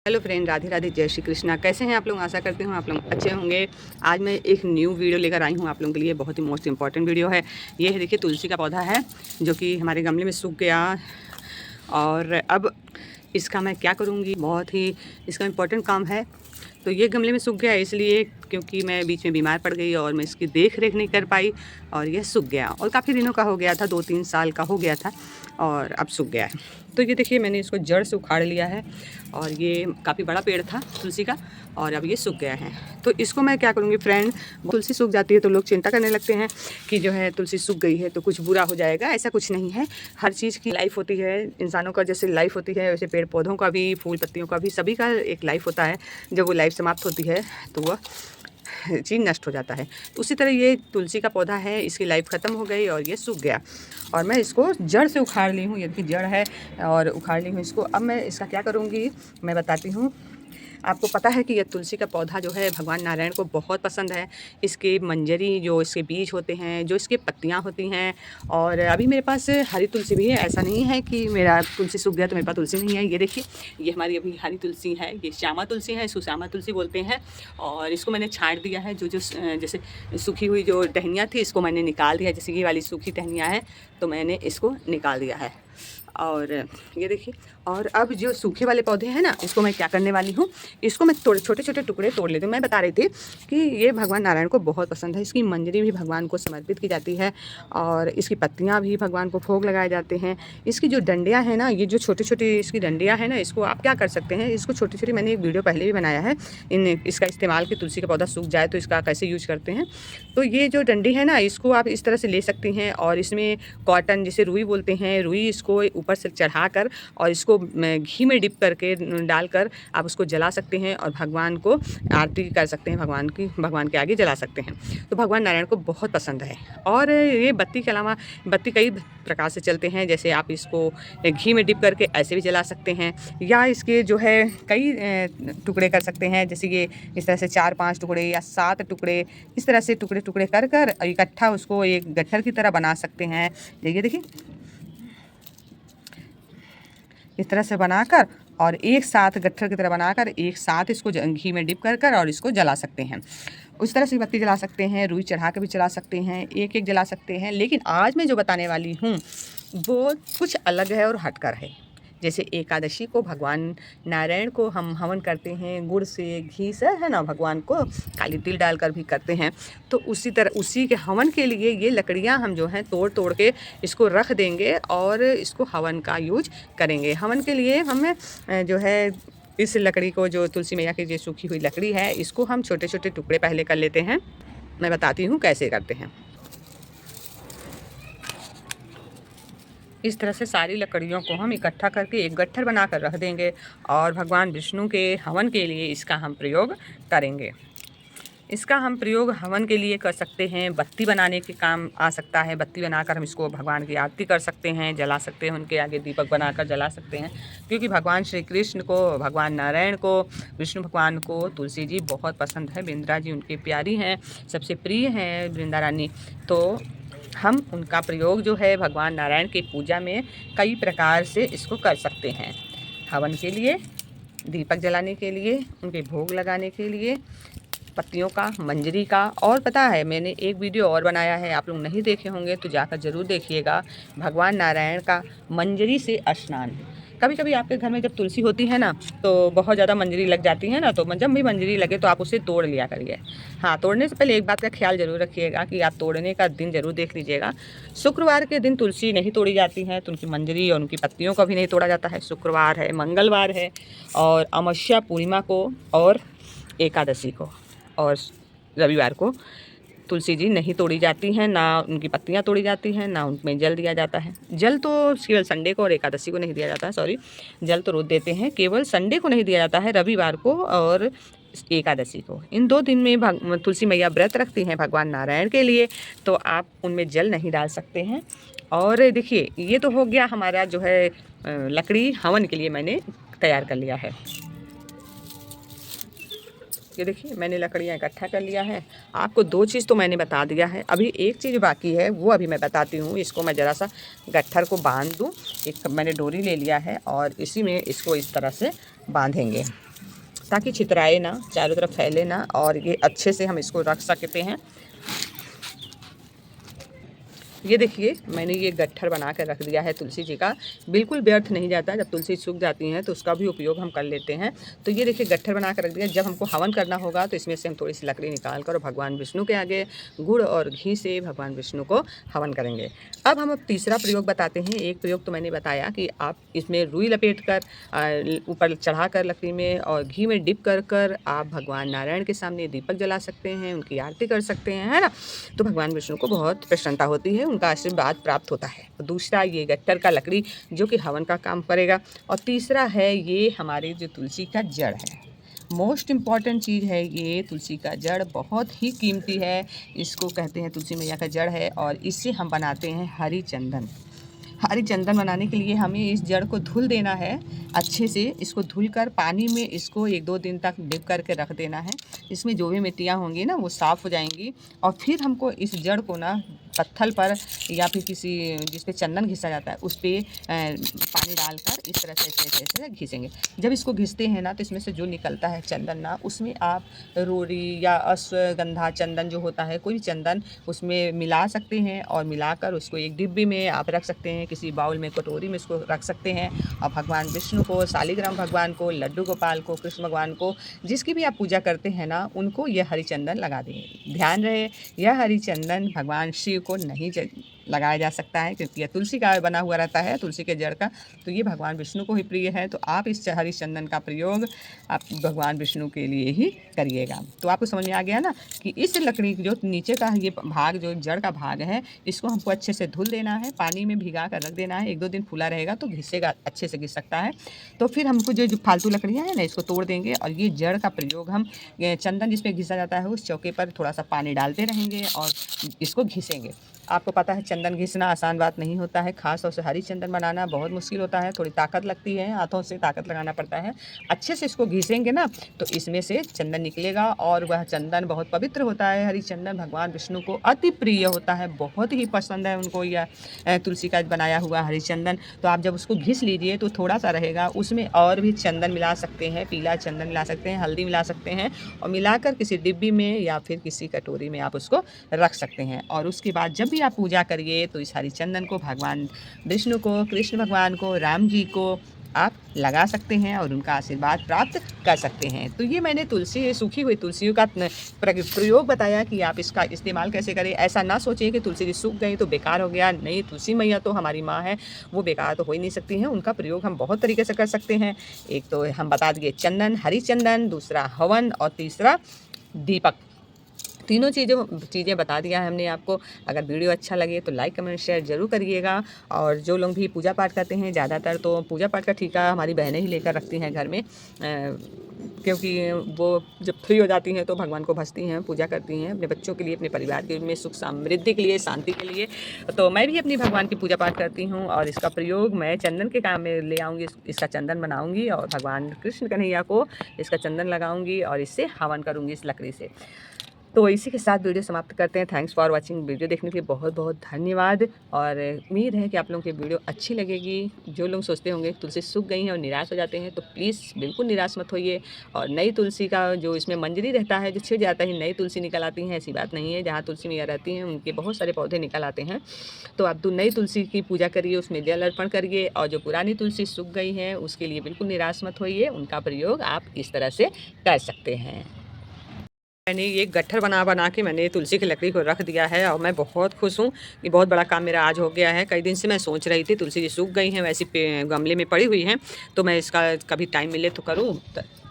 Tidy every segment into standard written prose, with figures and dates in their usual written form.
Hello friend, Radhe Radhe, जय श्री कृष्णा। कैसे हैं आप लोग? आशा करती हूँ आप लोग अच्छे होंगे। आज मैं एक न्यू वीडियो लेकर आई हूँ आप लोगों के लिए। बहुत ही मोस्ट इंपॉर्टेंट वीडियो है। ये है, देखिए, तुलसी का पौधा है जो कि हमारे गमले में सूख गया। और अब इसका मैं क्या करूँगी, बहुत ही इसका इम्पोर्टेंट काम है। तो ये गमले में सूख गया इसलिए क्योंकि मैं बीच में बीमार पड़ गई और मैं इसकी देख रेख नहीं कर पाई और यह सूख गया। और काफ़ी दिनों का हो गया था, 2-3 साल का हो गया था और अब सूख गया है। तो ये देखिए, मैंने इसको जड़ से उखाड़ लिया है और ये काफ़ी बड़ा पेड़ था तुलसी का और अब ये सूख गया है। तो इसको मैं क्या करूँगी फ्रेंड, तुलसी सूख जाती है तो लोग चिंता करने लगते हैं कि जो है तुलसी सूख गई है तो कुछ बुरा हो जाएगा। ऐसा कुछ नहीं है। हर चीज़ की लाइफ होती है। इंसानों का जैसे लाइफ होती है वैसे पेड़ पौधों का भी, फूल पत्तियों का भी, सभी का एक लाइफ होता है। जब वो लाइफ समाप्त होती है तो वह चीज़ नष्ट हो जाता है। तो उसी तरह ये तुलसी का पौधा है, इसकी लाइफ ख़त्म हो गई और ये सूख गया और मैं इसको जड़ से उखाड़ ली हूँ। ये देखिए जड़ है और उखाड़ ली हूँ इसको। अब मैं इसका क्या करूँगी मैं बताती हूँ। आपको पता है कि यह तुलसी का पौधा जो है भगवान नारायण को बहुत पसंद है। इसके मंजरी, जो इसके बीज होते हैं, जो इसके पत्तियां होती हैं। और अभी मेरे पास हरी तुलसी भी है। ऐसा नहीं है कि मेरा तुलसी सूख गया तो मेरे पास तुलसी नहीं है। ये देखिए, ये हमारी अभी हरी तुलसी है। ये श्यामा तुलसी है, इसको श्यामा तुलसी बोलते हैं। और इसको मैंने छाँट दिया है। जो जैसे सूखी हुई जो टहनियाँ थी इसको मैंने निकाल दिया। जैसे ये वाली सूखी टहनियाँ हैं तो मैंने इसको निकाल दिया है। और ये देखिए, और अब जो सूखे वाले पौधे हैं ना, इसको मैं क्या करने वाली हूँ, इसको मैं छोटे छोटे टुकड़े तोड़ लेती हूँ। मैं बता रही थी कि ये भगवान नारायण को बहुत पसंद है। इसकी मंजरी भी भगवान को समर्पित की जाती है और इसकी पत्तियाँ भी भगवान को भोग लगाए जाते हैं। इसकी जो डंडियाँ हैं ना, ये जो छोटी छोटी इसकी डंडियाँ हैं ना, इसको आप क्या कर सकते हैं, इसको छोटी छोटी, मैंने एक वीडियो पहले भी बनाया है इसका इस्तेमाल, कि तुलसी का पौधा सूख जाए तो इसका कैसे यूज करते हैं। तो ये जो डंडी है ना, इसको आप इस तरह से ले सकती हैं और इसमें कॉटन, जिसे रुई बोलते हैं, रुई इसको ऊपर से चढ़ाकर और इसको घी में डिप करके डालकर आप उसको जला सकते हैं और भगवान को आरती कर सकते हैं, भगवान के आगे जला सकते हैं। तो भगवान नारायण को बहुत पसंद है। और ये बत्ती के अलावा बत्ती कई प्रकार से चलते हैं। जैसे आप इसको घी में डिप करके ऐसे भी जला सकते हैं, या इसके जो है कई टुकड़े कर सकते हैं। जैसे ये इस तरह से 4-5 टुकड़े या 7 टुकड़े, इस तरह से टुकड़े टुकड़े कर कर इकट्ठा उसको एक गट्ठर की तरह बना सकते हैं। ये देखिए, इस तरह से बनाकर और एक साथ गट्ठर की तरह बनाकर एक साथ इसको घी में डिप कर कर और इसको जला सकते हैं। उस तरह से बत्ती जला सकते हैं, रुई चढ़ा के भी जला सकते हैं, एक एक जला सकते हैं। लेकिन आज मैं जो बताने वाली हूँ वो कुछ अलग है और हटकर है। जैसे एकादशी को भगवान नारायण को हम हवन करते हैं गुड़ से, घी से, है ना, भगवान को काली तिल डालकर भी करते हैं। तो उसी तरह उसी के हवन के लिए ये लकड़ियां हम जो हैं तोड़ तोड़ के इसको रख देंगे और इसको हवन का यूज करेंगे। हवन के लिए हम जो है इस लकड़ी को, जो तुलसी मैया की जो सूखी हुई लकड़ी है, इसको हम छोटे छोटे टुकड़े पहले कर लेते हैं। मैं बताती हूँ कैसे करते हैं। इस तरह से सारी लकड़ियों को हम इकट्ठा करके एक गट्ठर बनाकर रख देंगे और भगवान विष्णु के हवन के लिए इसका हम प्रयोग करेंगे। इसका हम प्रयोग हवन के लिए कर सकते हैं, बत्ती बनाने के काम आ सकता है। बत्ती बनाकर हम इसको भगवान की आरती कर सकते हैं, जला सकते हैं, उनके आगे दीपक बनाकर जला सकते हैं। क्योंकि भगवान श्री कृष्ण को, भगवान नारायण को, विष्णु भगवान को तुलसी जी बहुत पसंद है। वृंदा जी उनकी प्यारी हैं, सबसे प्रिय हैं वृंदा रानी। तो हम उनका प्रयोग जो है भगवान नारायण की पूजा में कई प्रकार से इसको कर सकते हैं। हवन के लिए, दीपक जलाने के लिए, उनके भोग लगाने के लिए, पत्तियों का, मंजरी का। और पता है, मैंने एक वीडियो और बनाया है, आप लोग नहीं देखे होंगे तो जाकर ज़रूर देखिएगा। भगवान नारायण का मंजरी से स्नान। कभी कभी आपके घर में जब तुलसी होती है ना तो बहुत ज़्यादा मंजरी लग जाती है ना, तो जब भी मंजरी लगे तो आप उसे तोड़ लिया करिए। हाँ, तोड़ने से पहले एक बात का ख्याल ज़रूर रखिएगा कि आप तोड़ने का दिन ज़रूर देख लीजिएगा। शुक्रवार के दिन तुलसी नहीं तोड़ी जाती है, तो उनकी मंजरी और उनकी पत्तियों का भी नहीं तोड़ा जाता है। शुक्रवार है, मंगलवार है और अमावस्या, पूर्णिमा को और एकादशी को और रविवार को तुलसी जी नहीं तोड़ी जाती हैं, ना उनकी पत्तियां तोड़ी जाती हैं, ना उनमें जल दिया जाता है। जल तो केवल संडे को और एकादशी को नहीं दिया जाता है, सॉरी, जल तो रोज देते हैं, केवल संडे को नहीं दिया जाता है, रविवार को और एकादशी को। इन 2 दिन में तुलसी मैया व्रत रखती हैं भगवान नारायण के लिए, तो आप उनमें जल नहीं डाल सकते हैं। और देखिए, ये तो हो गया हमारा जो है लकड़ी हवन के लिए मैंने तैयार कर लिया है। ये देखिए, मैंने लकड़ियाँ इकट्ठा कर लिया है। आपको 2 चीज़ तो मैंने बता दिया है, अभी एक चीज़ बाकी है, वो अभी मैं बताती हूँ। इसको मैं ज़रा सा गट्ठर को बांध दूँ। एक मैंने डोरी ले लिया है और इसी में इसको इस तरह से बांधेंगे। ताकि छितराए ना, चारों तरफ फैले ना और ये अच्छे से हम इसको रख सकते हैं। ये देखिए मैंने ये गट्ठर बना कर रख दिया है तुलसी जी का, बिल्कुल व्यर्थ नहीं जाता। जब तुलसी सूख जाती हैं तो उसका भी उपयोग हम कर लेते हैं। तो ये देखिए गट्ठर बना कर रख दिया। जब हमको हवन करना होगा तो इसमें से हम थोड़ी सी लकड़ी निकाल कर और भगवान विष्णु के आगे गुड़ और घी से भगवान विष्णु को हवन करेंगे। अब तीसरा प्रयोग बताते हैं। एक प्रयोग तो मैंने बताया कि आप इसमें रुई लपेट कर ऊपर चढ़ा कर लकड़ी में और घी में डिप कर कर आप भगवान नारायण के सामने दीपक जला सकते हैं, उनकी आरती कर सकते हैं, है ना। तो भगवान विष्णु को बहुत प्रसन्नता होती है, उनका आशीर्वाद प्राप्त होता है। दूसरा ये गट्ठर का लकड़ी जो कि हवन का काम करेगा। और तीसरा है ये हमारे जो तुलसी का जड़ है, मोस्ट इम्पॉर्टेंट चीज़ है ये तुलसी का जड़, बहुत ही कीमती है। इसको कहते हैं तुलसी मैया का जड़ है और इससे हम बनाते हैं हरी चंदन। हरी चंदन बनाने के लिए हमें इस जड़ को धुल देना है अच्छे से। इसको धुल कर पानी में इसको 1-2 दिन तक डिप करके रख देना है। इसमें जो भी मिट्टियाँ होंगी ना वो साफ़ हो जाएंगी। और फिर हमको इस जड़ को ना पत्थर पर या फिर किसी जिस पे चंदन घिसा जाता है उस पर पानी डालकर इस तरह से ऐसे घिसेंगे। जब इसको घिसते हैं ना तो इसमें से जो निकलता है चंदन ना, उसमें आप रोरी या अश्वगंधा चंदन जो होता है कोई भी चंदन उसमें मिला सकते हैं और मिलाकर उसको एक डिब्बी में आप रख सकते हैं, किसी बाउल में कटोरी में इसको रख सकते हैं। और भगवान विष्णु को, शालिग्राम भगवान को, लड्डू गोपाल को, कृष्ण भगवान को, जिसकी भी आप पूजा करते हैं ना उनको यह हरी चंदन लगा दें। ध्यान रहे यह हरी चंदन भगवान शिव को नहीं लगाया जा सकता है क्योंकि यह तुलसी का बना हुआ रहता है, तुलसी के जड़ का। तो ये भगवान विष्णु को ही प्रिय है। तो आप इस हरी चंदन का प्रयोग आप भगवान विष्णु के लिए ही करिएगा। तो आपको समझ में आ गया ना कि इस लकड़ी जो नीचे का ये भाग जो जड़ का भाग है इसको हमको अच्छे से धुल देना है, पानी में भिगा कर रख देना है। 1-2 दिन फूला रहेगा तो घिसेगा, अच्छे से घिस सकता है। तो फिर हमको जो फालतू लकड़ियाँ हैं ना इसको तोड़ देंगे और ये जड़ का प्रयोग हम चंदन जिसमें घिसा जाता है उस चौके पर थोड़ा सा पानी डालते रहेंगे और इसको घिसेंगे। आपको पता है चंदन घिसना आसान बात नहीं होता है, खास तौर से हरी चंदन बनाना बहुत मुश्किल होता है, थोड़ी ताकत लगती है, हाथों से ताकत लगाना पड़ता है। अच्छे से इसको घिसेंगे ना तो इसमें से चंदन निकलेगा और वह चंदन बहुत पवित्र होता है। हरी चंदन भगवान विष्णु को अति प्रिय होता है, बहुत ही पसंद है उनको यह तुलसी का बनाया हुआ हरी चंदन। तो आप जब उसको घिस लीजिए तो थोड़ा सा रहेगा, उसमें और भी चंदन मिला सकते हैं, पीला चंदन मिला सकते हैं, हल्दी मिला सकते हैं और मिलाकर किसी डिब्बी में या फिर किसी कटोरी में आप उसको रख सकते हैं। और उसके बाद जब भी आप पूजा करिए तो इस हरी चंदन को भगवान विष्णु को, कृष्ण भगवान को, राम जी को आप लगा सकते हैं और उनका आशीर्वाद प्राप्त कर सकते हैं। तो ये मैंने तुलसी, सूखी हुई तुलसियों का प्रयोग बताया कि आप इसका इस्तेमाल कैसे करें। ऐसा ना सोचिए कि तुलसी जी सूख गई तो बेकार हो गया। नहीं, तुलसी मैया तो हमारी माँ है, वो बेकार तो हो ही नहीं सकती हैं। उनका प्रयोग हम बहुत तरीके से कर सकते हैं। एक तो हम बता दिए चंदन, हरी चंदन, दूसरा हवन और तीसरा दीपक। तीनों चीज़ें बता दिया है हमने आपको। अगर वीडियो अच्छा लगे तो लाइक कमेंट शेयर ज़रूर करिएगा। और जो लोग भी पूजा पाठ करते हैं, ज़्यादातर तो पूजा पाठ का ठेका हमारी बहनें ही लेकर रखती हैं घर में, क्योंकि वो जब फ्री हो जाती हैं तो भगवान को भजती हैं, पूजा करती हैं अपने बच्चों के लिए, अपने परिवार के में सुख समृद्धि के लिए, शांति के लिए। तो मैं भी अपनी भगवान की पूजा पाठ करती हूँ और इसका प्रयोग मैं चंदन के काम में ले आऊँगी। इसका चंदन बनाऊँगी और भगवान कृष्ण कन्हैया को इसका चंदन लगाऊँगी और इससे हवन करूँगी इस लकड़ी से। तो इसी के साथ वीडियो समाप्त करते हैं। Thanks for watching. वीडियो देखने के लिए बहुत बहुत धन्यवाद और उम्मीद है कि आप लोगों की वीडियो अच्छी लगेगी। जो लोग सोचते होंगे तुलसी सूख गई हैं और निराश हो जाते हैं तो प्लीज़ बिल्कुल निराश मत होइए। और नई तुलसी का जो इसमें मंजरी रहता है जो छिड़ जाता है, नई तुलसी निकल आती हैं, ऐसी बात नहीं है। जहाँ तुलसी मैया रहती हैं उनके बहुत सारे पौधे निकल आते हैं। तो आप नई तुलसी की पूजा करिए, उसमें जल अर्पण करिए और जो पुरानी तुलसी सूख गई हैं उसके लिए बिल्कुल निराश मत होइए। उनका प्रयोग आप इस तरह से कर सकते हैं। मैंने ये गट्ठर बना के मैंने तुलसी की लकड़ी को रख दिया है और मैं बहुत खुश हूँ कि बहुत बड़ा काम मेरा आज हो गया है। कई दिन से मैं सोच रही थी, तुलसी जी सूख गई हैं, वैसी गमले में पड़ी हुई हैं, तो मैं इसका कभी टाइम मिले तो करूँ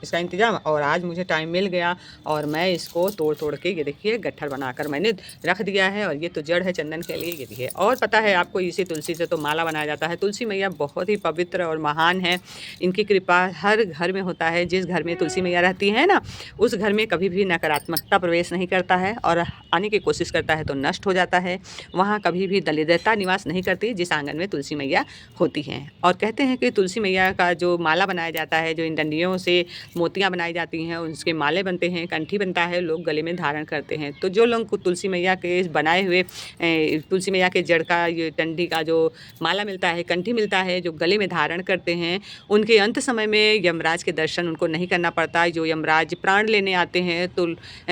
इसका इंतज़ाम। और आज मुझे टाइम मिल गया और मैं इसको तोड़ के ये देखिए गट्ठर बनाकर मैंने रख दिया है। और ये तो जड़ है चंदन के लिए, ये देखिए। और पता है आपको इसी तुलसी से तो माला बनाया जाता है। तुलसी मैया बहुत ही पवित्र और महान है, इनकी कृपा हर घर में होता है। जिस घर में तुलसी मैया रहती है ना उस घर में कभी भी नकारात्मक नकारात्मकता प्रवेश नहीं करता है और आने की कोशिश करता है तो नष्ट हो जाता है। वहाँ कभी भी दरिद्रता निवास नहीं करती जिस आंगन में तुलसी मैया होती हैं। और कहते हैं कि तुलसी मैया का जो माला बनाया जाता है, जो इन डंडियों से मोतियाँ बनाई जाती हैं, उसके माले बनते हैं, कंठी बनता है, लोग गले में धारण करते हैं। तो जो लोग को तुलसी मैया के बनाए हुए तुलसी मैया के जड़ का, ये डंडी का जो माला मिलता है, कंठी मिलता है, जो गले में धारण करते हैं, उनके अंत समय में यमराज के दर्शन उनको नहीं करना पड़ता। जो यमराज प्राण लेने आते हैं तो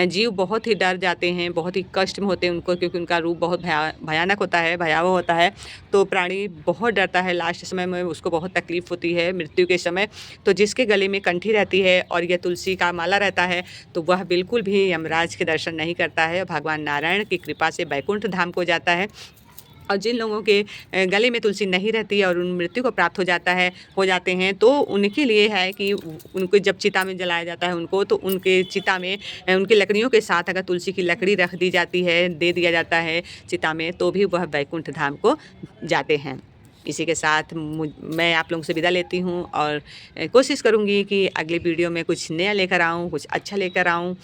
जीव बहुत ही डर जाते हैं, बहुत ही कष्ट में होते हैं उनको, क्योंकि उनका रूप बहुत भयानक होता है, भयावह होता है। तो प्राणी बहुत डरता है, लास्ट समय में उसको बहुत तकलीफ होती है मृत्यु के समय। तो जिसके गले में कंठी रहती है और यह तुलसी का माला रहता है तो वह बिल्कुल भी यमराज के दर्शन नहीं करता है, भगवान नारायण की कृपा से बैकुंठ धाम को जाता है। और जिन लोगों के गले में तुलसी नहीं रहती और उन मृत्यु को प्राप्त हो जाते हैं, तो उनके लिए है कि उनको जब चिता में जलाया जाता है उनको, तो उनके चिता में उनकी लकड़ियों के साथ अगर तुलसी की लकड़ी रख दी जाती है, दे दिया जाता है चिता में, तो भी वह बैकुंठ धाम को जाते हैं। इसी के साथ मैं आप लोगों से विदा लेती हूँ और कोशिश करूँगी कि अगली वीडियो में कुछ नया लेकर आऊँ, कुछ अच्छा लेकर आऊँ।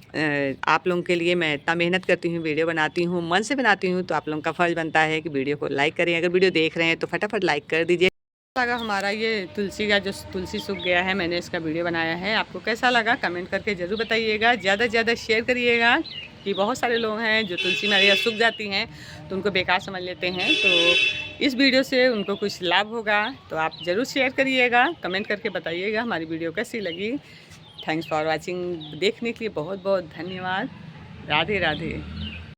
आप लोगों के लिए मैं इतना मेहनत करती हूँ, वीडियो बनाती हूँ, मन से बनाती हूँ, तो आप लोगों का फ़र्ज़ बनता है कि वीडियो को लाइक करें। अगर वीडियो देख रहे हैं तो फटाफट लाइक कर दीजिए। लगा हमारा ये तुलसी का जो तुलसी सूख गया है, मैंने इसका वीडियो बनाया है, आपको कैसा लगा कमेंट करके ज़रूर बताइएगा। ज़्यादा से ज़्यादा शेयर करिएगा कि बहुत सारे लोग हैं जो तुलसी मैया सूख जाती हैं तो उनको बेकार समझ लेते हैं। तो इस वीडियो से उनको कुछ लाभ होगा, तो आप ज़रूर शेयर करिएगा, कमेंट करके बताइएगा हमारी वीडियो कैसी लगी। Thanks for watching. देखने के लिए बहुत बहुत धन्यवाद। राधे राधे।